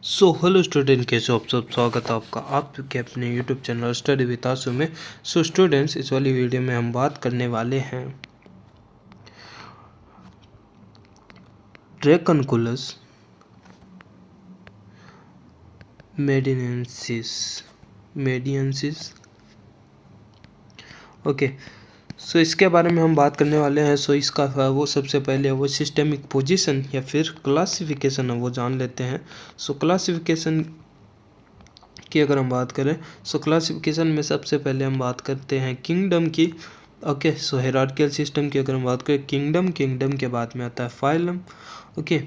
So hello student, कैसे हो आप सब। स्वागत है आपका आपके अपने यूट्यूब चैनल स्टडी विद आसू में। सो स्टूडेंट्स, इस वाली वीडियो में हम बात करने वाले हैं ड्रैकनकुलस मेडियंसिस। ओके, सो इसके बारे में हम बात करने वाले हैं। सो इसका वो सबसे पहले वो सिस्टेमिक पोजीशन या फिर क्लासिफिकेशन है वो जान लेते हैं। सो क्लासिफिकेशन की अगर हम बात करें, सो क्लासिफिकेशन में सबसे पहले हम बात करते हैं किंगडम की। ओके, सो हायरार्किकल सिस्टम की अगर हम बात करें, किंगडम के बाद में आता है फाइलम। ओके,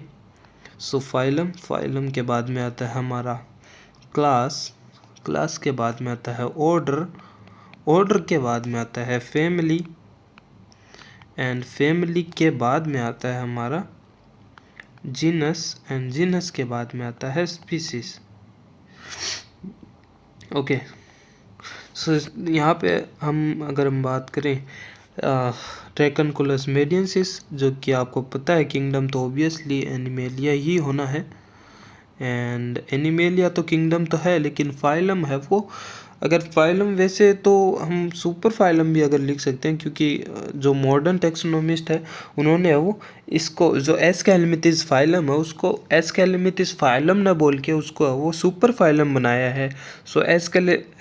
सो फाइलम के बाद में आता है हमारा क्लास के बाद में आता है ऑर्डर के बाद में आता है फैमिली, एंड फैमिली के बाद में आता है हमारा जीनस, एंड जीनस के बाद में आता है स्पीसीज। ओके, सो यहाँ पे अगर हम बात करें ड्रैकनकुलस मेडियंसिस, जो कि आपको पता है किंगडम तो ऑब्वियसली एनिमेलिया ही होना है। एंड एनिमेलिया तो किंगडम तो है, लेकिन फाइलम है वो। अगर फाइलम वैसे तो हम सुपर फाइलम भी अगर लिख सकते हैं, क्योंकि जो मॉडर्न टेक्सोनोमिस्ट है उन्होंने वो इसको जो एस्केलमिथिस फाइलम है उसको एस्केलमिथिस फाइलम ना बोल के उसको वो सुपर फाइलम बनाया है। सो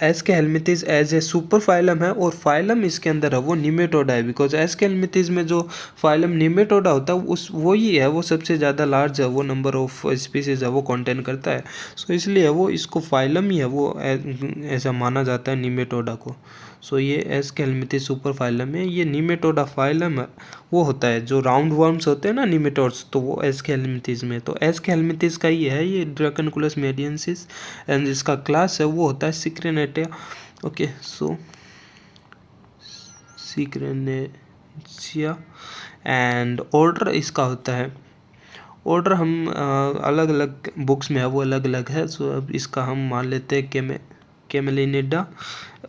एस्केलमिथिस एज ए सुपर फाइलम है, और फाइलम इसके अंदर है वो निमेटोडा है। बिकॉज एस्केलमिथिस में जो फाइलम निमेटोडा होता है उस वही है, वो सबसे ज़्यादा लार्ज है, वो नंबर ऑफ स्पीसीज है वो कंटेन करता है। सो इसलिए वो इसको फाइलम ही है वो ऐसा माना जाता है निमेटोडा को। सो ये एस्केलमिथिस सुपर फाइलम है, ये निमेटोडा फाइलम है वो होता है। जो राउंड वर्म्स होते हैं ना निमेटोड्स, तो वो एस्केलमिथिस में, तो एस्केलमिथिस का ही है ये ड्रैकनकुलस मेडियंसिस। एंड इसका क्लास है वो होता है सिक्रेनेटिया। ओके, सो सिक्रेनेशिया, एंड ऑर्डर इसका होता है, ऑर्डर हम अलग अलग बुक्स में है वो अलग अलग है। सो अब इसका हम मान लेते हैं कैमेलिनिडा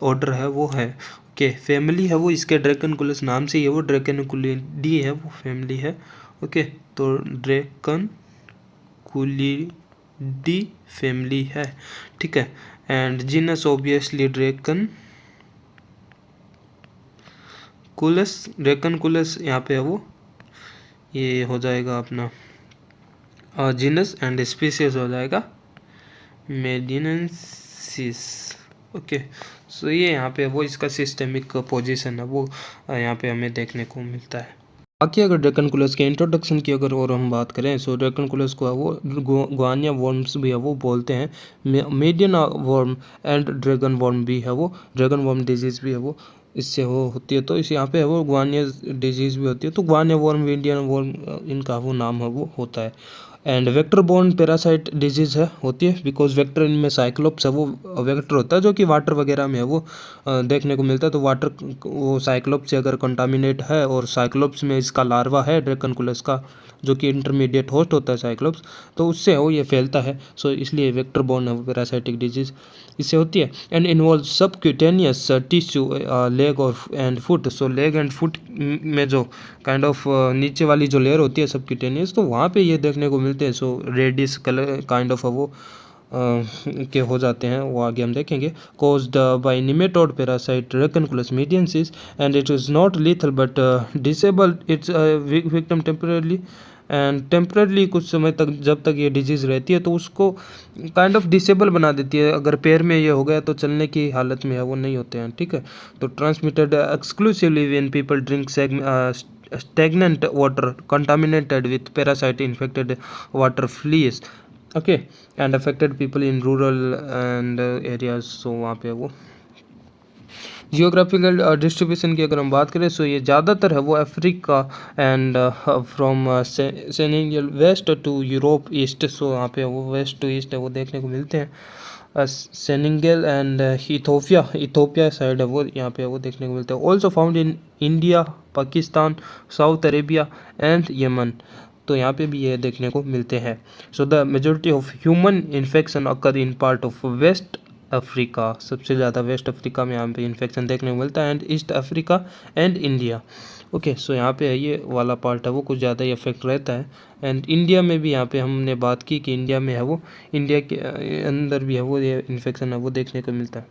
ऑर्डर है वो है। ओके, फैमिली है वो इसके ड्रैकनकुलस नाम से ही है वो ड्रैकनकुलिडी है वो फैमिली है। ओके, तो ड्रैकनकुलिडी फैमिली है, ठीक है। एंड जीनस ऑब्वियसली ड्रैकनकुलस यहाँ पे है वो, ये हो जाएगा अपना जीनस, एंड स्पीसीज हो जाएगा मेडियंसिस। ओके, सो ये यहाँ पे वो इसका सिस्टेमिक पोजीशन है वो यहाँ पे हमें देखने को मिलता है। बाकी अगर ड्रैकनकुलस के इंट्रोडक्शन की अगर और हम बात करें, सो ड्रैकनकुलस को वो गुआनिया वर्म्स भी है वो बोलते हैं, median worm and dragon worm भी है वो, ड्रैगन वर्म डिजीज़ भी है वो इससे वो होती है। तो इस यहाँ पे है वो गुआनिया डिजीज़ भी होती है, तो गुआनिया वर्म, इंडियन वर्म, इनका वो नाम है वो होता है। And vector borne parasite disease है होती है, बिकॉज वेक्टर इनमें साइक्लोप्स है वो वेक्टर होता है जो कि वाटर वगैरह में है वो देखने को मिलता है। तो वाटर वो साइक्लोप्स से अगर कंटामिनेट है, और साइक्लोप्स में इसका लार्वा है ड्रैकनकुलस का, जो कि इंटरमीडिएट होस्ट होता है साइक्लोप्स, तो उससे वो ये फैलता है। सो इसलिए वेक्टर बोर्न है वो पैरासाइटिक डिजीज़ इससे होती है। And involve subcutaneous tissue leg और and foot. So leg and foot में जो काइंड ऑफ नीचे वाली जो लेयर होती है सबक्यूटेनियस, तो वहाँ पे ये देखने को मिलते हैं। So reddish colour kind of वो के हो जाते हैं, वो आगे हम देखेंगे। Caused by nematode parasite Dracunculus medinensis, and it is not lethal but disabled its victim temporarily, and temporarily कुछ समय तक जब तक ये डिजीज़ रहती है तो उसको काइंड ऑफ डिसेबल बना देती है। अगर पैर में ये हो गया तो चलने की हालत में है वो नहीं होते हैं, ठीक है। तो transmitted exclusively when people drink stagnant water contaminated with parasite infected water fleas, okay, and affected people in rural and areas। so वहाँ पे वो जियोग्राफिकल डिस्ट्रीब्यूशन की अगर हम बात करें, सो ये ज़्यादातर है वो Africa and from Senegal west to Europe east. So यहाँ पे वो वेस्ट टू ईस्ट है वो देखने को मिलते हैं। सेनेगल एंड इथोपिया साइड है वो यहाँ पे वो देखने को मिलता है। Also found in India, Pakistan, South Arabia and Yemen, तो यहाँ पे भी ये देखने को मिलते हैं। So the majority of human infection occur in part of West Africa, सबसे ज़्यादा वेस्ट अफ्रीका में यहाँ पे इन्फेक्शन देखने को मिलता है, and east Africa and India. Okay, so यहाँ पे ये वाला पार्ट है वो कुछ ज़्यादा ही इफेक्ट रहता है। एंड इंडिया में भी यहाँ पे हमने बात की कि इंडिया में है वो, इंडिया के अंदर भी है वो ये इन्फेक्शन है वो देखने को मिलता है।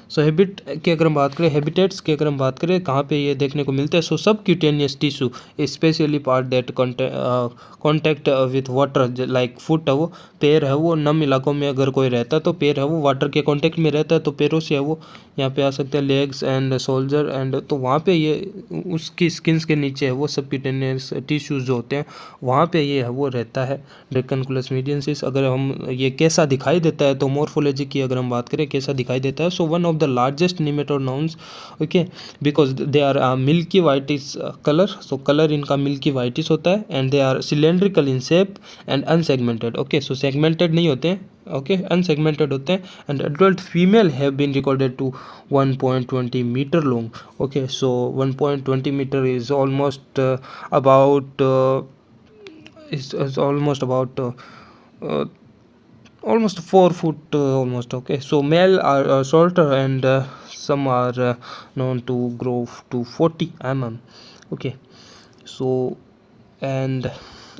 सो हैबिट की अगर हम बात करें, हैबिटेट्स की अगर हम बात करें कहाँ पे ये देखने को मिलता है, सो सब cutaneous tissue specially part that contact with water, like foot है वो, पैर है वो, नम इलाकों में अगर कोई रहता है तो पैर है वो वाटर के कांटेक्ट में रहता है तो पैरों से है वो यहाँ पे आ सकते हैं, लेग्स एंड शोल्डर एंड, तो वहाँ पे ये उसकी स्किन्स के नीचे है वो सब क्यूटेनियस टिश्यूज जो होते हैं वहाँ पे ये है वो रहता है ड्रैकनकुलस मीडियंसिस। अगर हम ये कैसा दिखाई देता है तो मॉर्फोलॉजी की अगर हम बात करें कैसा दिखाई देता है, so one of the largest nematodes, okay, because they are milky whitish colour, so colour इनका मिल्की वाइटिश होता है and they are cylindrical in shape and unsegmented, okay, so segmented नहीं होते हैं, ओके, अनसेगमेंटेड होते हैं and adult female have been recorded to 1.20 metre long, okay, so 1.20 metre is almost about is almost about almost 4 foot almost, okay, so male are shorter and some are known to grow to 40 okay, so and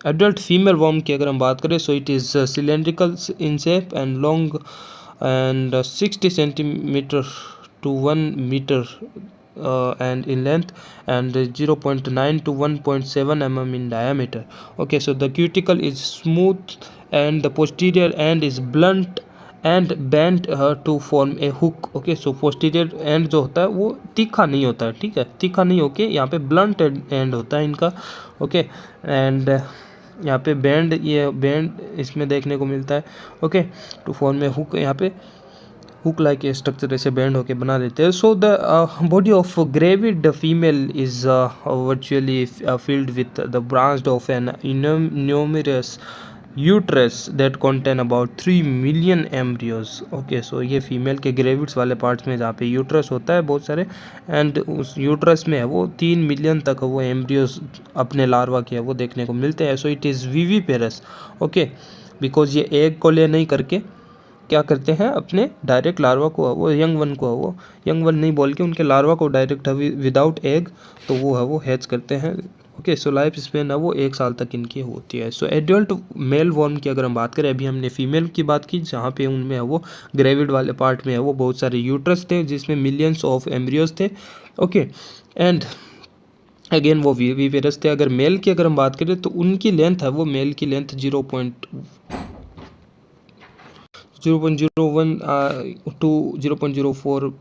adult female worm की अगर हम बात करें, so it is cylindrical in shape and long and 60 centimeter to 1 meter and in length and 0.9 to 1.7 mm in diameter, okay, so the cuticle is smooth and the posterior end is blunt and bent to form a hook, okay, so posterior end जो होता है वो तीखा नहीं होता है, ठीक है, तीखा नहीं होके यहाँ पे ब्लंट एंड होता है इनका, ओके, एंड यहाँ पे बैंड, ये बैंड इसमें देखने को मिलता है, okay, to form a hook, यहाँ पे हुक लाइक स्ट्रक्चर ऐसे बैंड होके बना देते हैं। So the body of gravid female is virtually filled with the branched of an numerous uterus that contain about 3 million embryos, okay, सो ये female के ग्रेविड्स वाले पार्ट्स में जहाँ पे यूट्रस होता है बहुत सारे एंड उस यूट्रस में है वो 3 मिलियन तक वो एम्ब्रियोज अपने लार्वा के है वो देखने को मिलते हैं। So it is viviparous, okay, because ये एग को ले नहीं करके क्या करते हैं अपने डायरेक्ट लार्वा को, वो यंग वन को, वो यंग वन नहीं बोल के उनके लार्वा को डायरेक्ट विदाउट एग तो वो है वो हैच करते हैं, ओके, सो लाइफ स्पेन है वो 1 साल तक इनकी होती है। सो एडल्ट मेल वर्म की अगर हम बात करें, अभी हमने फीमेल की बात की जहाँ पे उनमें है वो ग्रेविड वाले पार्ट में है वो बहुत सारे यूट्रस थे जिसमें मिलियंस ऑफ एम्ब्रियोज थे, ओके, एंड अगेन वो विविपेरस थे। अगर मेल की अगर हम बात करें तो उनकी लेंथ है वो, मेल की लेंथ 0.01 टू 0.04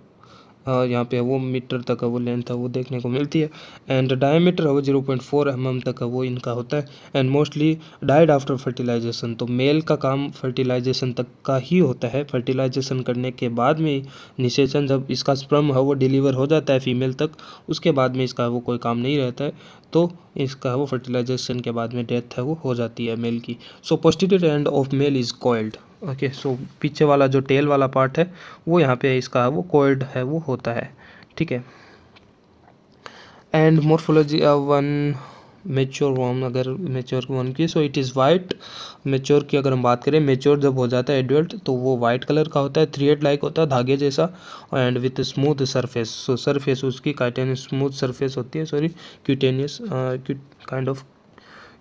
यहाँ पे वो मीटर तक है वो लेंथ है वो देखने को मिलती है एंड डायमीटर है वो 0.4 mm तक है वो इनका होता है and mostly died after fertilization, तो मेल का काम फर्टिलाइजेशन तक का ही होता है, फर्टिलाइजेशन करने के बाद में निषेचन जब इसका स्पर्म है वो डिलीवर हो जाता है फीमेल तक, उसके बाद में इसका वो कोई काम नहीं रहता है, तो इसका वो फर्टिलाइजेशन के बाद में डेथ है वो हो जाती है मेल की। So posterior end of male is coiled, okay, so पीछे वाला जो टेल वाला पार्ट है वो यहाँ पे इसका वो कॉइल्ड है वो होता है, ठीक है। And morphology one mature worm, अगर मेच्योर वर्म की, so it is white, mature की अगर हम बात करें, मेच्योर जब हो जाता है एडल्ट तो वो वाइट कलर का होता है, थ्रेड लाइक होता है धागे जैसा and with smooth surface, so surface उसकी काइटेनियस स्मूथ सरफेस होती है, sorry cutaneous kind of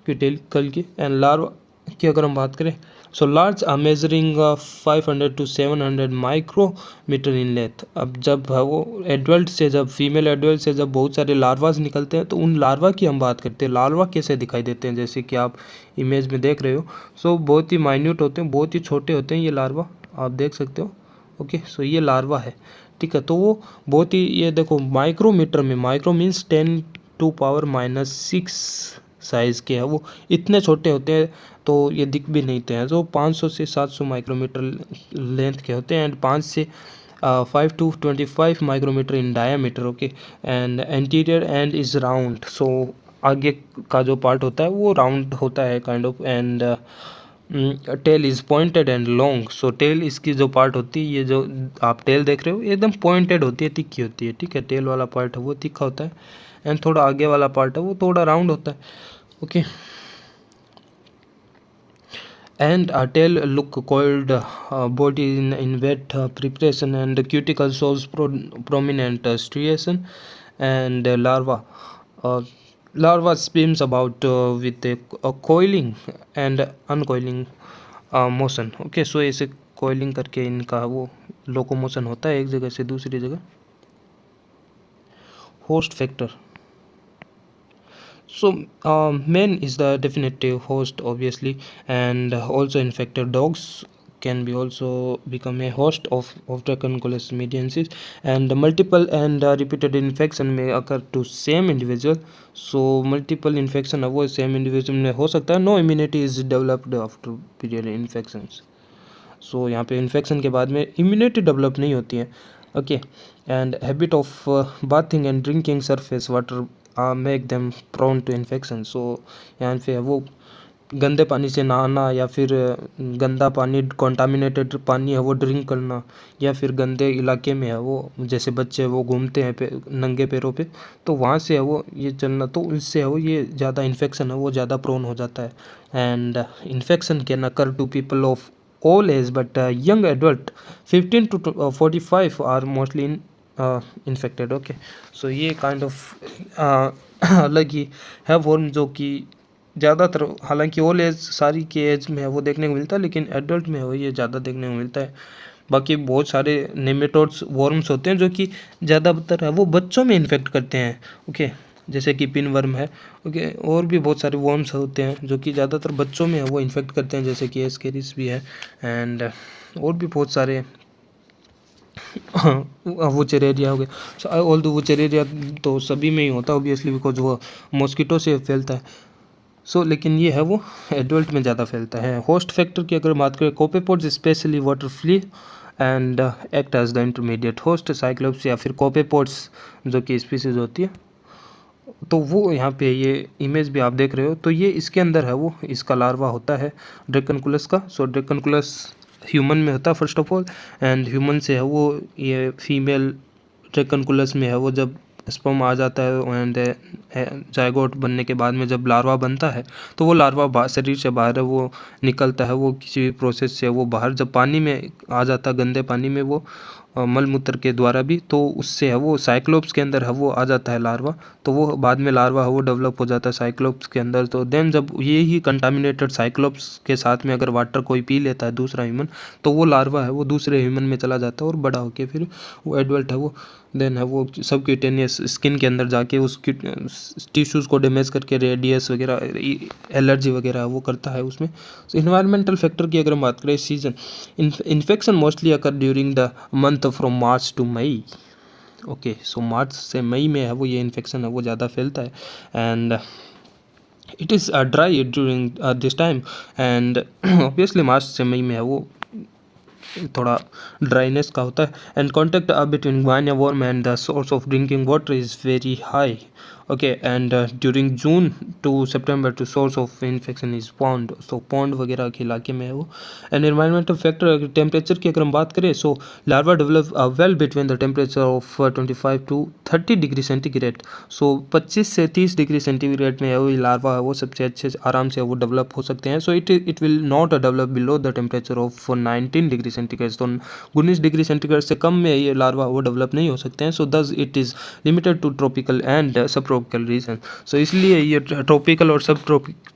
cuticle की। एंड लार्वा की अगर हम बात करें, so large are measuring 500 to 700 micrometre in length. अब जब वो एडल्ट से, जब फीमेल एडल्ट से जब बहुत सारे लार्वाज निकलते हैं तो उन लार्वा की हम बात करते हैं, लार्वा कैसे दिखाई देते हैं जैसे कि आप इमेज में देख रहे हो, सो बहुत ही माइन्यूट होते हैं, बहुत ही छोटे होते हैं ये लार्वा, आप देख सकते हो, ओके, सो ये लार्वा है, ठीक है, तो वो बहुत ही, ये देखो माइक्रोमीटर में, माइक्रो मीन्स 10⁻⁻⁶ साइज़ के है वो, इतने छोटे होते हैं तो ये दिख भी नहीं थे, जो 500 से 700 माइक्रोमीटर लेंथ के होते हैं एंड 5 से 5 to 25 micrometre in diameter, okay, and anterior end is round, so आगे का जो पार्ट होता है वो राउंड होता है kind of, and tail is pointed and long, so tail इसकी जो पार्ट होती है, ये जो आप टेल देख रहे हो एकदम पॉइंटेड होती है, तिखी होती है, ठीक है, टेल वाला पार्ट है वो तिखा होता है एंड थोड़ा आगे वाला पार्ट है वो थोड़ा राउंड होता है, okay, and a tail look coiled, body in wet preparation and cuticle shows prominent striation and larva swims about with a coiling and uncoiling मोशन। ओके, सो ऐसे कोइलिंग करके इनका वो लोकोमोशन होता है एक जगह से दूसरी जगह। Host factor, so man is the definitive host obviously, and also infected dogs can be also become a host of Dracunculus mediensis, and multiple and repeated infection may occur to same individual। so multiple infection है वो same individual में हो सकता है। no immunity is developed after period infections। सो यहाँ पे infection के बाद में इम्यूनिटी डेवलप नहीं होती है। Okay, and habit of bathing and drinking surface water make them prone to infection. So यहाँ पे वो गंदे पानी से नहाना या फिर गंदा पानी कॉन्टामिनेटेड पानी है वो ड्रिंक करना, या फिर गंदे इलाके में है वो जैसे बच्चे वो घूमते हैं नंगे पैरों पे, तो वहाँ से है वो ये चलना, तो उससे है वो ये ज़्यादा इन्फेक्शन है वो ज़्यादा प्रोन हो जाता है। And infection can occur to people of all age, but young adult 15 to 45 are mostly infected। okay, so ये काइंड ऑफ अलग ही है फॉर्म जो कि ज़्यादातर, हालांकि ओल्ड एज सारी के एज में है वो देखने को मिलता है, लेकिन एडल्ट में वो ये ज़्यादा देखने को मिलता है। बाकी बहुत सारे नेमेटोड्स वर्म्स होते हैं जो कि ज़्यादातर है वो बच्चों में इन्फेक्ट करते हैं। ओके, जैसे कि पिन वर्म है। ओके, और भी बहुत सारे वर्म्स होते हैं जो कि ज़्यादातर बच्चों में है वो इन्फेक्ट करते हैं, जैसे कि एस्केरिस भी है, एंड और भी बहुत सारे वो चेरेरिया हो गए। ऑल दो वो चेरेरिया तो सभी में ही होता है ऑब्वियसली, बिकॉज वो मॉस्किटो से फैलता है। सो लेकिन ये है वो एडल्ट में ज़्यादा फैलता है। होस्ट फैक्टर की अगर बात करें, copepods specially water flea and act as the intermediate host. Cyclops या फिर कोपेपोड्स जो कि स्पीसीज होती है, तो वो यहाँ पे ये इमेज भी आप देख रहे हो, तो ये इसके अंदर है वो इसका लार्वा होता है ड्रैकनकुलस का। सो ड्रैकनकुलस ह्यूमन में होता है first of all, and human से है वो ये फीमेल ड्रैकनकुलस में है वो जब स्पर्म आ जाता है एंड जायगोट बनने के बाद में जब लार्वा बनता है, तो वो लार्वा शरीर से बाहर है वो निकलता है, वो किसी भी प्रोसेस से वो बाहर जब पानी में आ जाता है, गंदे पानी में वो मल मूत्र के द्वारा भी, तो उससे है वो साइक्लोप्स के अंदर है वो आ जाता है लार्वा, तो वो बाद में लार्वा है वो डेवलप हो जाता है साइक्लोप्स के अंदर। तो देन जब ये ही कंटामिनेटेड साइक्लोप्स के साथ में अगर वाटर कोई पी लेता है दूसरा ह्यूमन, तो वो लार्वा है वो दूसरे ह्यूमन में चला जाता है और बड़ा होके फिर वो एडल्ट है वो देन है वो सबक्यूटेनियस स्किन के अंदर जाके उस टिश्यूज़ को डैमेज करके रेडियस वगैरह एलर्जी वगैरह वो करता है उसमें। इन्वायरमेंटल फैक्टर की अगर हम बात करें, season infection mostly occur during the month from March to May. Okay, so मार्च से मई में है वो ये इन्फेक्शन है वो ज़्यादा फैलता है, and it is dry during this time, and obviously मार्च से मई में है वो थोड़ा ड्राइनेस का होता है। And contact between guinea worm and the source of drinking water is very high. Okay, and during June to September to source of infection is pond. So pond वगैरह के इलाके में है वो। एंड एनवायरमेंटल फैक्टर टेम्परेचर की अगर हम बात करें, so larva develop well between the temperature of 25 to 30 degree centigrade. So 25 से 30 डिग्री सेंटीग्रेड में है वो लार्वा है वो सबसे अच्छे से आराम से वो डेवलप हो सकते हैं। So it will not develop below the temperature of 19 degree centigrade. तो 19 डिग्री सेंटीग्रेड से कम में ये लार्वा वो डेवलप नहीं हो सकते हैं। So thus it is limited to tropical and sub tropical region. So इसलिए ये ट्रॉपिकल और सब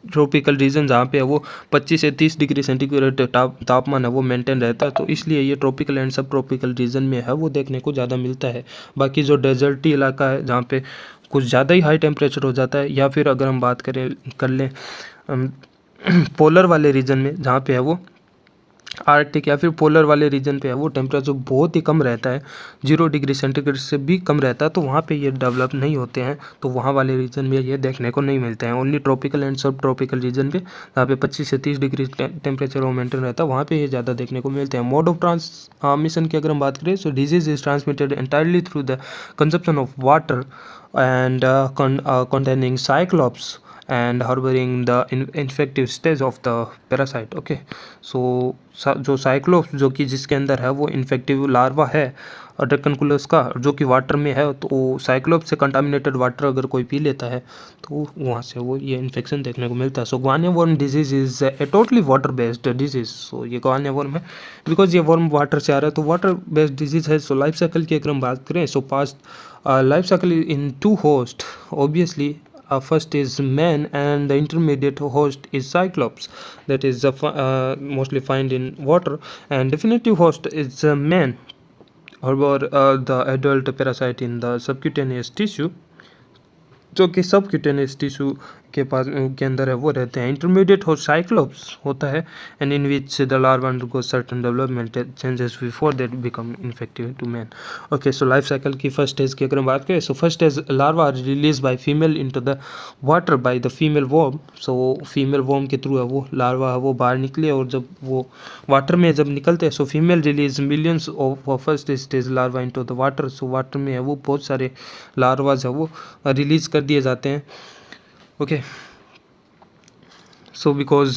ट्रॉपिकल रीजन जहाँ पे है वो 25 से 30 डिग्री सेंटीग्रेड तापमान है वो मेंटेन रहता है, तो इसलिए ये tropical and sub tropical reason में है वो देखने को ज़्यादा मिलता है। बाकी जो डेजर्टी इलाका है जहाँ पे कुछ ज़्यादा ही हाई टेम्परेचर हो जाता है, या फिर अगर हम बात कर लें पोलर वाले रीजन में जहाँ पे है वो आर्कटिक या फिर पोलर वाले रीजन पे है वो टेम्परेचर बहुत ही कम रहता है, 0 डिग्री सेंटीग्रेड से भी कम रहता है, तो वहाँ पे ये डेवलप नहीं होते हैं, तो वहाँ वाले रीजन में ये देखने को नहीं मिलते हैं। Only tropical and sub tropical reason पे जहाँ पे 25 से 30 डिग्री टेम्परेचर वो मेंटेन रहता है, वहाँ पे ये ज़्यादा देखने को मिलते हैं। मोड ऑफ ट्रांसमिशन की अगर हम बात करें, so disease is transmitted entirely through the consumption of water and containing cyclops and harboring the infective stage of the parasite. Okay, so जो साइक्लोप्स जो कि जिसके अंदर है वो इन्फेक्टिव लार्वा है ड्रैकनकुलस का, जो कि वाटर में है, तो साइक्लोप्स से कंटामिनेटेड वाटर अगर कोई पी लेता है तो वहाँ से वो ये इन्फेक्शन देखने को मिलता है. So guinea worm disease is a totally water based disease. So ये गुआनिया वर्म है बिकॉज ये वर्म वाटर से आ रहा है, तो वाटर बेस्ड डिजीज है. सो लाइफ साइकिल की अगर हम बात करें, सो past life cycle in two hosts, obviously. First is man and the intermediate host is cyclops, that is mostly found in water, and definitive host is man, or the adult parasite in the subcutaneous tissue, जो कि subcutaneous tissue के पास के अंदर है वो रहते हैं. Intermediate हो साइक्लोप्स होता है, and in which the larva undergo certain development changes before that become infective to man. Okay, so life cycle की फर्स्ट स्टेज की अगर हम बात करें, so first stage larva release by female into the water by the female worm. So female worm के through है वो larva है वो बाहर निकले, और जब वो वाटर में जब निकलते हैं, so female release millions of first stage larva into the water. So water में है वो बहुत सारे लार्वाज है वो रिलीज कर दिए जाते हैं. Okay, so because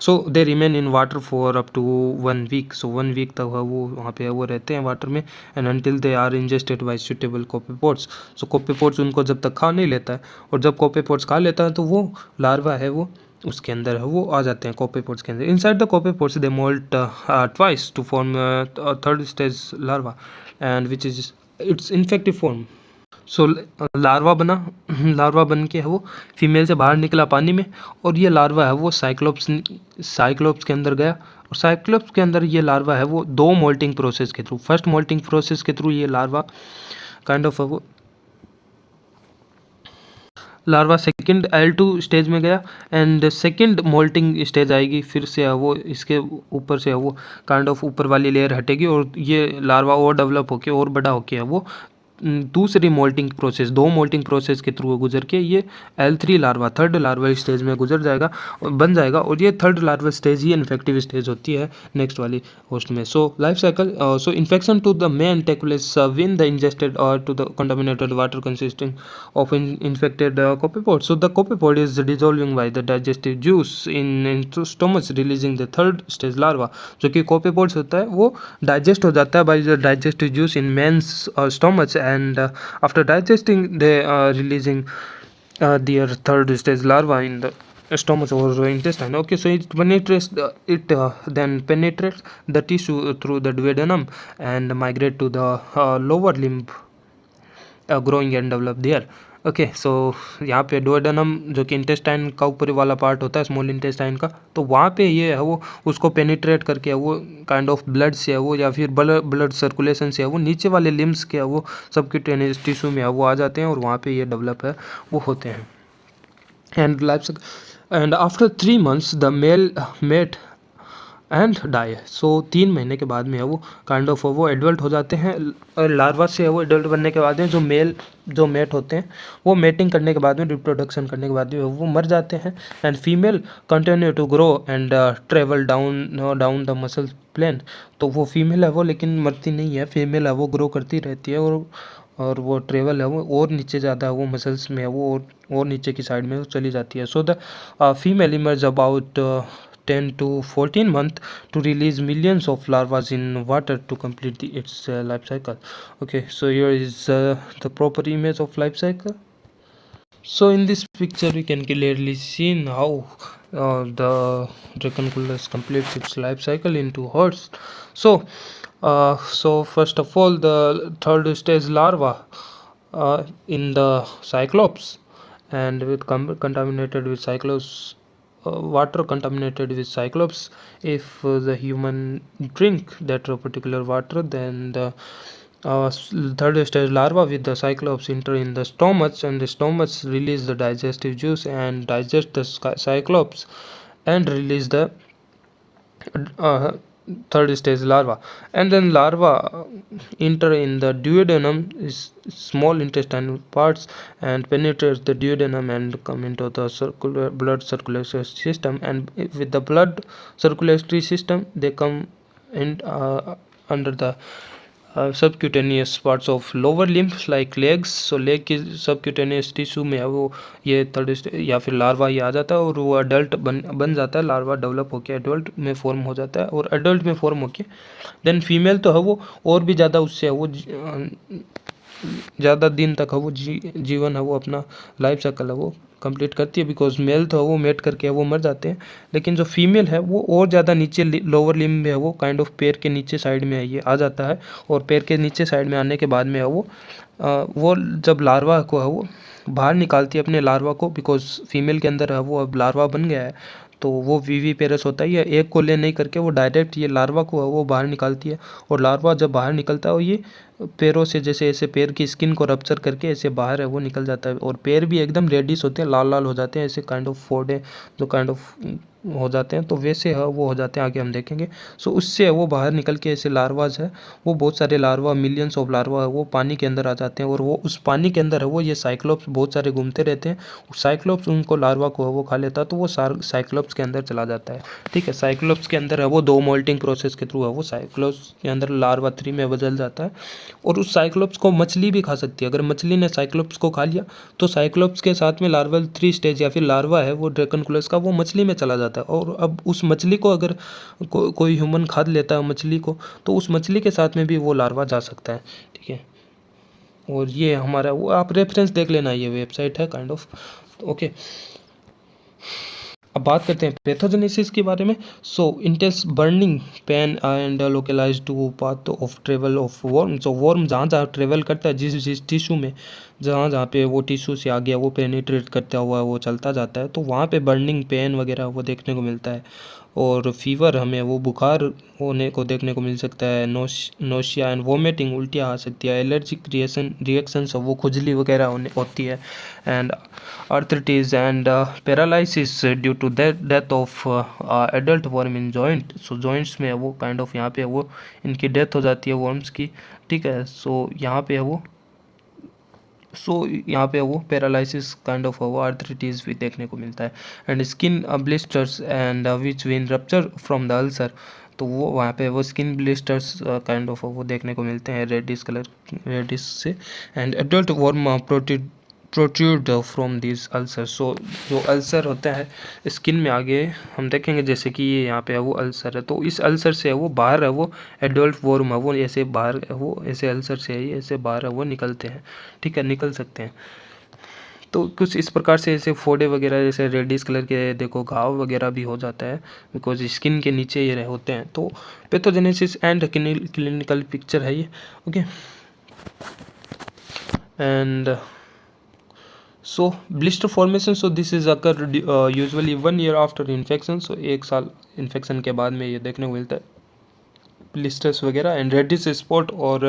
so they remain in water for up to 1 week. So 1 week तक वो वहाँ पे वो रहते हैं वाटर में, and until they are ingested by suitable copepods. So copepods उनको जब तक खा नहीं लेता है, और जब कोपेपोड्स खा लेता है तो वो लार्वा है वो उसके अंदर है वो आ जाते हैं कोपेपोड्स के अंदर. Inside the copepods they molt twice to form third stage larva, and which is its infective form. So larva बन के है वो फीमेल से बाहर निकला पानी में, और ये लार्वा है वो साइक्लोप्स के अंदर गया, और साइक्लोप्स के अंदर ये लार्वा है वो 2 मोल्टिंग प्रोसेस के थ्रू, फर्स्ट मोल्टिंग प्रोसेस के थ्रू ये लार्वा काइंड ऑफ है वो लार्वा सेकंड L2 स्टेज में गया, एंड सेकंड मोल्टिंग स्टेज आएगी, फिर से है वो इसके ऊपर से है वो काइंड ऑफ ऊपर वाली लेयर हटेगी, और ये लार्वा और डेवलप होके और बड़ा होके है वो दूसरी मोल्टिंग प्रोसेस 2 मोल्टिंग प्रोसेस के थ्रू गुजर के ये L3 larva third larva stage में गुजर जाएगा और बन जाएगा, और ये थर्ड लार्वा स्टेज ही इन्फेक्टिव स्टेज होती है नेक्स्ट वाली होस्ट में. So life cycle, so infection to the men take place when the ingested और to the contaminated water consisting of infected copepod. So the copepod is dissolving by the digestive juice in stomach releasing the third stage larva. जो कि कोपेपोड्स होता है वो digest हो जाता है by the digestive juice in men's stomach, and after digesting they are releasing their third stage larva in the stomach or intestine. Okay, so it penetrates then penetrates the tissue through the duodenum and migrate to the lower limb, growing and develop there. Okay, so यहाँ पे duodenum जो कि intestine का ऊपरी वाला part होता है small intestine का, तो वहाँ पे ये है वो उसको पेनिट्रेट करके वो काइंड ऑफ ब्लड से है वो या फिर ब्लड सर्कुलेशन से है वो नीचे वाले लिम्स के है वो सबक्यूटेनियस टिश्यू में है वो आ जाते हैं, और वहाँ पे ये डेवलप है वो होते हैं. And after 3 months the male mate and die. So 3 महीने के बाद में है वो काइंड ऑफ वो एडल्ट हो जाते हैं. लार्वा से है वो एडल्ट बनने के बाद में जो मेट होते हैं वो मेटिंग करने के बाद में रिप्रोडक्शन करने के बाद में वो मर जाते हैं, and female continue to grow and travel down the muscle plane. तो वो फीमेल है वो लेकिन मरती नहीं है, फीमेल है वो ग्रो करती रहती है, और वो ट्रेवल है वो और नीचे ज़्यादा है वो मसल्स में है वो और नीचे की साइड में वो चली जाती है. So the female emerge about 10 to 14 months to release millions of larvae in water to complete its life cycle. Okay, so here is the proper image of life cycle. So in this picture we can clearly see how the Dracunculus completes its life cycle in 2 hosts. So first of all the third stage larva in the cyclops, and with contaminated with cyclops water contaminated with cyclops. If the human drink that particular water, then the third stage larva with the cyclops enter in the stomach, and the stomach release the digestive juice and digest the cyclops and release the third stage larva, and then larva enter in the duodenum is small intestinal parts and penetrates the duodenum and come into the blood circulatory system, and with the blood circulatory system they come in under the subcutaneous parts of lower limbs like legs, so leg की subcutaneous tissue में है वो ये third या फिर larva ये आ जाता है और वो अडल्ट बन जाता है, लार्वा डेवलप होकर एडल्ट में फॉर्म हो जाता है और एडल्ट में फॉर्म होकर देन फीमेल तो है वो और भी ज़्यादा उससे है वो ज़्यादा दिन तक है वो जीवन है वो अपना लाइफ साइकिल है वो कंप्लीट करती है, बिकॉज मेल तो है वो मेट करके है वो मर जाते हैं, लेकिन जो फीमेल है वो और ज़्यादा नीचे लोअर लिम्ब में है वो काइंड ऑफ पैर के नीचे साइड में है ये आ जाता है और पैर के नीचे साइड में आने के बाद में है वो जब लार्वा को है वो बाहर निकालती है अपने लार्वा को, बिकॉज फीमेल के अंदर है वो अब लार्वा बन गया है तो वो वीवी पेरस होता है, ये एक को ले नहीं करके वो डायरेक्ट ये लार्वा को है वो बाहर निकालती है और लार्वा जब बाहर निकलता है और ये पैरों से जैसे ऐसे पैर की स्किन को रप्चर करके ऐसे बाहर है वो निकल जाता है और पैर भी एकदम रेडिश होते हैं, लाल लाल हो जाते हैं, ऐसे काइंड ऑफ फोड़े जो काइंड ऑफ हो जाते हैं, तो वैसे है वो हो जाते हैं, आगे हम देखेंगे। सो उससे वो बाहर निकल के ऐसे लार्वाज है वो बहुत सारे लार्वा मिलियंस ऑफ लार्वा है वो पानी के अंदर आ जाते हैं और वो उस पानी के अंदर है वो ये साइक्लोप्स बहुत सारे घूमते रहते हैं, साइक्लोप्स उनको लार्वा को है वो खा लेता है तो वो साइक्लोप्स के अंदर चला जाता है। ठीक है, साइक्लोप्स के अंदर है वो दो मोल्टिंग प्रोसेस के थ्रू है वो साइक्लोप्स के अंदर लार्वा 3 में बदल जाता है और उस साइक्लोप्स को मछली भी खा सकती है। अगर मछली ने साइक्लोप्स को खा लिया तो साइक्लोप्स के साथ में लार्वल 3 स्टेज या फिर लार्वा है वो ड्रैकनकुलस का वो मछली में चला जाता है और अब उस मछली को अगर कोई ह्यूमन खा लेता है मछली को तो उस मछली के साथ में भी वो लार्वा जा सकता है। ठीक है, और ये हमारा वो आप रेफरेंस देख लेना, ये वेबसाइट है काइंड ऑफ। ओके, अब बात करते हैं पैथोजेनेसिस के बारे में। So intense burning pain and localize to path of travel of worm, जो वर्म जहाँ जहाँ ट्रेवल करता है जिस टिश्यू में जहाँ जहाँ पे वो टिश्यू से आ गया वो पेनिट्रेट करता हुआ वो चलता जाता है तो वहाँ पे बर्निंग पेन वगैरह वो देखने को मिलता है और फीवर हमें वो बुखार होने को देखने को मिल सकता है, नोशिया एंड वोमिटिंग उल्टियाँ आ सकती है, एलर्जिक रिएक्शंस वो खुजली वगैरह होती है and arthritis and paralysis due to death of adult worm in joint। So joints में है वो काइंड ऑफ यहाँ पे वो इनकी डेथ हो जाती है वर्म्स की। ठीक है, सो यहाँ पे है वो यहाँ पे वो पैरालिसिस काइंड ऑफ वो आर्थराइटिस भी देखने को मिलता है and skin blisters and which win rupture from the ulcer, तो वो वहाँ पे वो स्किन ब्लिस्टर्स काइंड ऑफ वो देखने को मिलते हैं रेडिश से and adult worm protrude from this ulcer. So जो अल्सर होता है स्किन में आगे हम देखेंगे जैसे कि ये यहाँ पे है वो अल्सर है तो इस अल्सर से है वो बाहर है वो एडल्ट वर्म है वो ऐसे बाहर वो ऐसे अल्सर से है ऐसे बाहर है वो निकलते हैं। ठीक है, निकल सकते हैं तो कुछ इस प्रकार से ऐसे फोड़े वगैरह जैसे रेडिश कलर के देखो घाव वगैरह भी हो जाता है बिकॉज स्किन के नीचे ये होते हैं। तो पैथोजेनेसिस एंड क्लिनिकल पिक्चर है ये। Okay, and so blister formation, so this is occur usually 1 year after infection, so 1 साल इन्फेक्शन के बाद में ये देखने को मिलता है ब्लिस्टर्स वगैरह एंड रेडिश स्पॉट और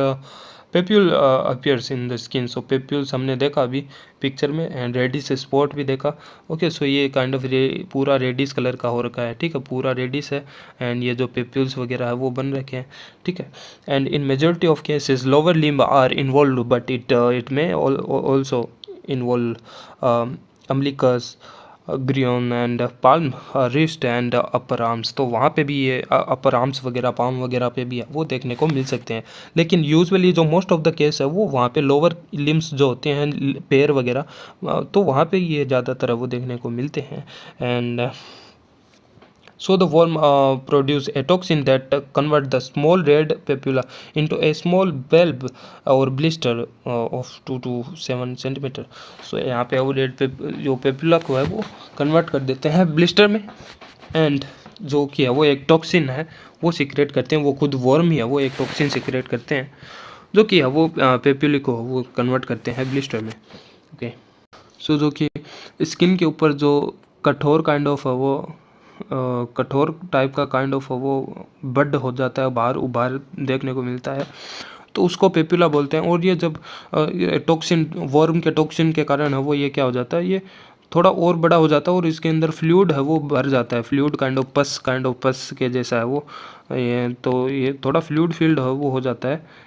papule appears in the skin. So papules हमने देखा अभी पिक्चर में एंड रेडिश स्पॉट भी देखा। ओके, सो ये काइंड ऑफ पूरा रेडिश कलर का हो रखा है। ठीक है, पूरा रेडिश है एंड ये जो पेप्यूल्स वगैरह है वो बन रखे हैं। ठीक है, and in majority of cases lower limb are involve but it may also involve umbilicus, groin and palm wrist and upper arms, तो वहाँ पे भी ये अपर आर्म्स वगैरह पाम वगैरह पे भी वो देखने को मिल सकते हैं, लेकिन यूजुअली जो मोस्ट ऑफ द केस है वो वहाँ पे लोअर लिम्स जो होते हैं पैर वगैरह तो वहाँ पे ये ज़्यादातर वो देखने को मिलते हैं and so the worm produce a toxin that convert the small red papilla into a small bulb or blister of 2 to 7 centimeter। so यहाँ पे वो रेड जो पेपुला को है वो कन्वर्ट कर देते हैं ब्लिस्टर में एंड जो कि है वो एक टॉक्सिन है वो सिक्रेट करते हैं, वो खुद वर्म ही है वो एक टॉक्सिन सिक्रेट करते हैं जो कि है वो पेपुली को वो कन्वर्ट करते हैं ब्लिस्टर में। ओके, सो जो कि स्किन के ऊपर जो कठोर काइंड ऑफ है वो कठोर टाइप का काइंड ऑफ वो बड हो जाता है, बाहर उभार देखने को मिलता है तो उसको पेपुला बोलते हैं। और ये जब टॉक्सिन वर्म के टॉक्सिन के कारण है वो ये क्या हो जाता है, ये थोड़ा और बड़ा हो जाता है और इसके अंदर फ्लूइड है वो भर जाता है, फ्लूइड काइंड ऑफ पस के जैसा है वो ये, तो ये थोड़ा फ्लूइड फील्ड है वो हो जाता है,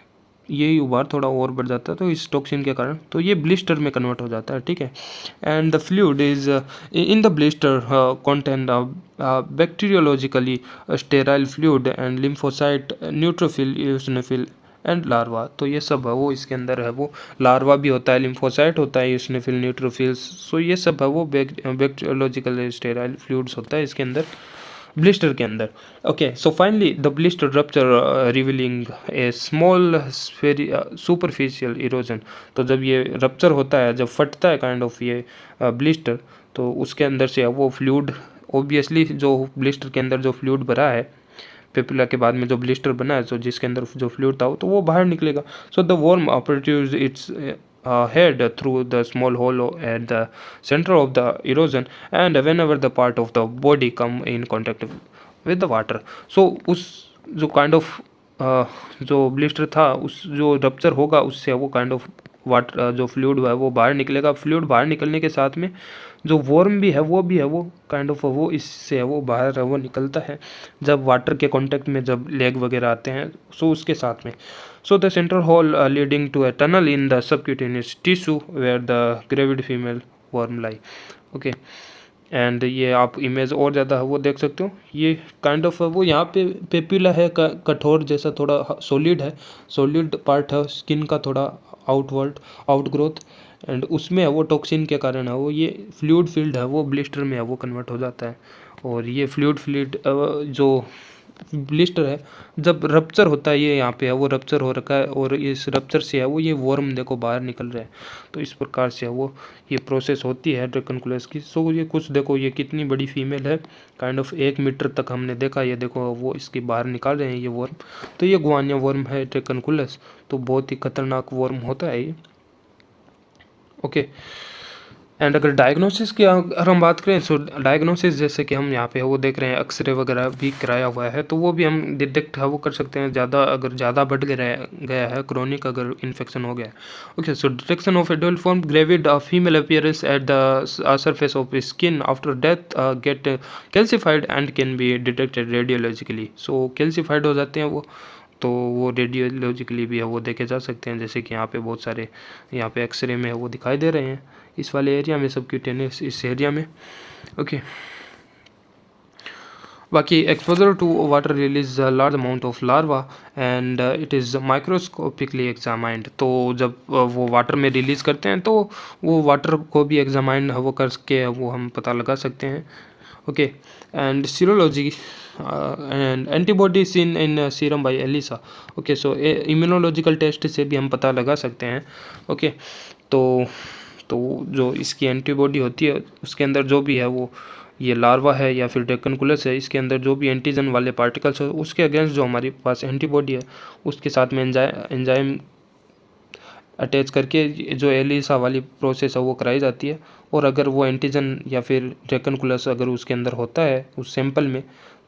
यही उबार थोड़ा और बढ़ जाता है तो इस टॉक्सिन के कारण तो ये ब्लिस्टर में कन्वर्ट हो जाता है। ठीक है, and the fluid is in the blister contain bacteriologically sterile fluid and lymphocyte neutrophil eosinophil and larva. तो ये सब है वो इसके अंदर है वो लार्वा भी होता है, लिम्फोसाइट होता है, यूसिनोफिल, न्यूट्रोफिल्स। सो ये सब है वो बैक्टीरियोलॉजिकल स्टेराइल फ्लूइड्स होता है इसके अंदर, ब्लिस्टर के अंदर। Okay, so finally the blister rupture revealing A small superficial erosion. तो जब ये रप्चर होता है, जब फटता है काइंड ऑफ ये ब्लिस्टर, तो उसके अंदर से वो फ्लूइड, ऑब्वियसली जो ब्लिस्टर के अंदर जो फ्लूइड भरा है पेपुला के बाद में जो ब्लिस्टर बना है, तो जिसके अंदर जो फ्लूइड था तो वो बाहर निकलेगा। So the worm produce it's head through the small hole at the center of the erosion and whenever the part of the body come in contact with the water। so उस जो kind of जो blister था, उस जो rupture होगा उससे वो kind of water जो फ्लूइड है वो बाहर निकलेगा। फ्लूइड बाहर निकलने के साथ में जो वर्म भी है वो काइंड ऑफ वो इससे वो बाहर वो निकलता है जब वाटर के कांटेक्ट में जब लेग वगैरह आते हैं, सो उसके साथ में। So the central hall leading to a tunnel in the subcutaneous tissue where the gravid female worm lie. Okay, and ये आप इमेज और ज़्यादा है वो देख सकते हो। ये काइंड ऑफ वो यहाँ पे पेप्यूला है कठोर जैसा, थोड़ा सॉलिड है, सॉलिड पार्ट है स्किन का, थोड़ा आउटग्रोथ, एंड उसमें है वो टॉक्सिन के कारण है वो ये फ्लूइड फील्ड है वो ब्लिस्टर में है वो कन्वर्ट हो जाता है। और ये फ्लूइड फील्ड जो ब्लिस्टर है जब रप्चर होता है, ये यहाँ पे है वो रप्चर हो रखा है और इस रप्चर से है वो ये वर्म देखो बाहर निकल रहा है। तो इस प्रकार से है वो ये प्रोसेस होती है ड्रैकनकुलस की। सो ये कुछ देखो ये कितनी बड़ी फीमेल है, काइंड ऑफ 1 मीटर तक हमने देखा, ये देखो वो इसके बाहर निकाल रहे हैं ये वर्म। तो ये गुआनिया वर्म है ड्रैकनकुलस, तो बहुत ही खतरनाक वर्म होता है ये। ओके, एंड अगर डायग्नोसिस की अगर हम बात करें, सो डायग्नोसिस जैसे कि हम यहाँ पे वो देख रहे हैं एक्सरे वगैरह भी कराया हुआ है, तो वो भी हम डिटेक्ट है वो कर सकते हैं ज़्यादा अगर ज़्यादा बढ़ गया है क्रोनिक अगर इन्फेक्शन हो गया है। Okay, so detection of adult form gravid female appearance at the surface of skin after death get calcified and can be detected radiologically. So calcified हो जाते हैं वो, तो वो रेडियोलॉजिकली भी है वो देखे जा सकते हैं, जैसे कि यहाँ पे बहुत सारे यहाँ पे एक्सरे में वो दिखाई दे रहे हैं इस वाले एरिया में, सबक्यूटेनियस इस एरिया में। ओके, बाकी exposure to water release large amount of larva and it is microscopically examined. तो जब वो वाटर में रिलीज़ करते हैं तो वो वाटर को भी एग्जामाइंड वो करके वो हम पता लगा सकते हैं। Okay, and serology and antibody seen in serum by ELISA. Okay, so immunological test से भी हम पता लगा सकते हैं। ओके, तो जो इसकी एंटीबॉडी होती है उसके अंदर जो भी है वो ये लार्वा है या फिर ड्रैकनकुलस है, इसके अंदर जो भी एंटीजन वाले पार्टिकल्स है उसके अगेंस्ट जो हमारे पास एंटीबॉडी है उसके साथ में एंजाइम अटैच करके जो एलिसा वाली प्रोसेस है वो कराई जाती है। और अगर वो एंटीजन या फिर ड्रैकनकुलस अगर उसके अंदर होता है उस सैंपल में,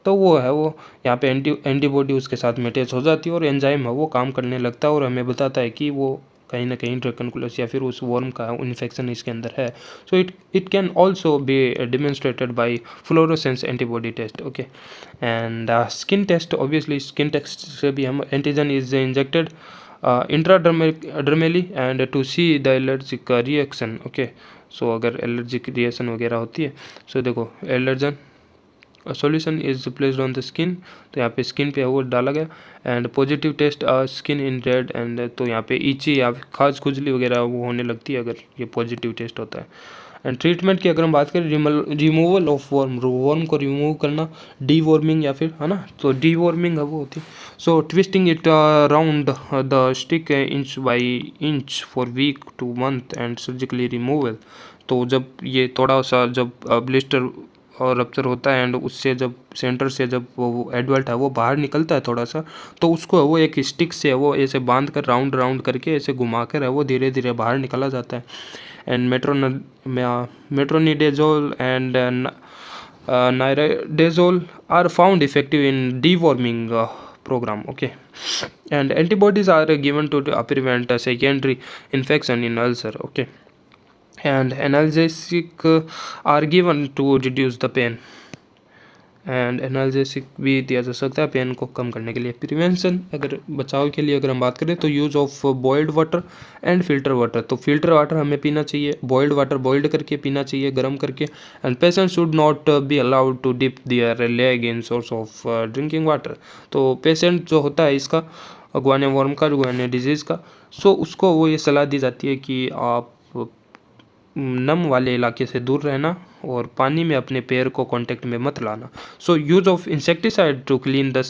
तो वो है वो यहाँ पे एंटीबॉडी उसके साथ में अटैच हो जाती है और एंजाइम है वो काम करने लगता है और हमें बताता है कि वो कहीं ना कहीं ड्रैकनकुलस या फिर उस वर्म का इन्फेक्शन इसके अंदर है। So it can also be demonstrated by fluorescence antibody test. Okay, and skin test, obviously skin test से भी हम antigen is injected intradermally and to see the allergic reaction. Okay, so अगर allergic reaction वगैरह होती है, so देखो allergen solution is placed on the skin, तो यहाँ पे स्किन पे वो डाला गया and positive test skin in red and, तो यहाँ पे ईची या खाज खुजली वगैरह वो होने लगती है अगर ये पॉजिटिव टेस्ट होता है। एंड ट्रीटमेंट की अगर हम बात करें, रिमूवल ऑफ वर्म को रिमूव करना, डी वॉर्मिंग या फिर है ना, तो डी वॉर्मिंग है वो होती है। So twisting it round the stick inch by inch for week to month and surgically removal. तो जब ये थोड़ा सा जब ब्लिस्टर और रप्चर होता है एंड उससे जब सेंटर से जब वो एडल्ट है वो बाहर निकलता है थोड़ा सा, तो उसको वो एक स्टिक से वो ऐसे बांध कर राउंड राउंड करके ऐसे घुमा कर है वो धीरे धीरे बाहर निकाला जाता है। And metronidazole and niridazole are found effective in deworming program. Okay, and antibodies are given to prevent a secondary infection in ulcer. Okay, and analgesic are given to reduce the pain, and analgesic भी दिया जा सकता है pen को कम करने के लिए। Prevention अगर बचाव के लिए अगर हम बात करें तो use of boiled water and filter water. तो फिल्टर वाटर हमें पीना चाहिए, बॉइल्ड वाटर बॉइल्ड करके पीना चाहिए गर्म करके। And patient should not be allowed to dip their leg in source of drinking water. तो पेशेंट जो होता है इसका गुआनिया वर्म का, गुआनिया डिजीज़ का। सो उसको वो ये सलाह दी जाती है कि आप नम वाले इलाके से दूर रहना और पानी में अपने पैर को कांटेक्ट में मत लाना। So use of insecticide to clean the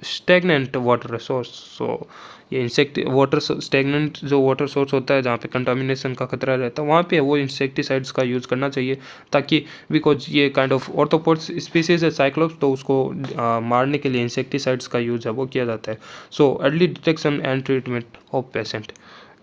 stagnant water resource. So ये इंसेक्ट वाटर स्टेगनेंट जो वाटर सोर्स होता है जहाँ पे कंटामिनेशन का खतरा रहता है, वहाँ पे वो इंसेक्टिसाइड्स का यूज़ करना चाहिए, ताकि बिकॉज ये काइंड ऑफ ऑर्थोपोड्स स्पीसीज है साइक्लोप्स, तो उसको मारने के लिए इंसेक्टिसाइड्स का यूज़ है वो किया जाता है। So early detection and treatment of patient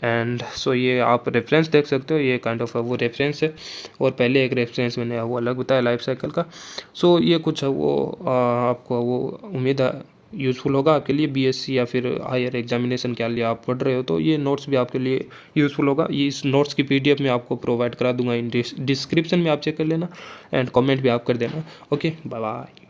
and so ये आप रेफरेंस देख सकते हो, ये काइंड ऑफ वो रेफरेंस है, और पहले एक रेफरेंस मैंने वो अलग बताया लाइफ साइकिल का। सो ये कुछ है वो आपको वो उम्मीद है यूज़फुल होगा आपके लिए, बीएससी या फिर हायर एग्जामिनेशन के लिए आप पढ़ रहे हो तो ये नोट्स भी आपके लिए यूज़फुल होगा। ये इस नोट्स की पीडीएफ में आपको प्रोवाइड करा दूंगा, इन डिस्क्रिप्शन में आप चेक कर लेना एंड कमेंट भी आप कर देना। Okay, bye bye.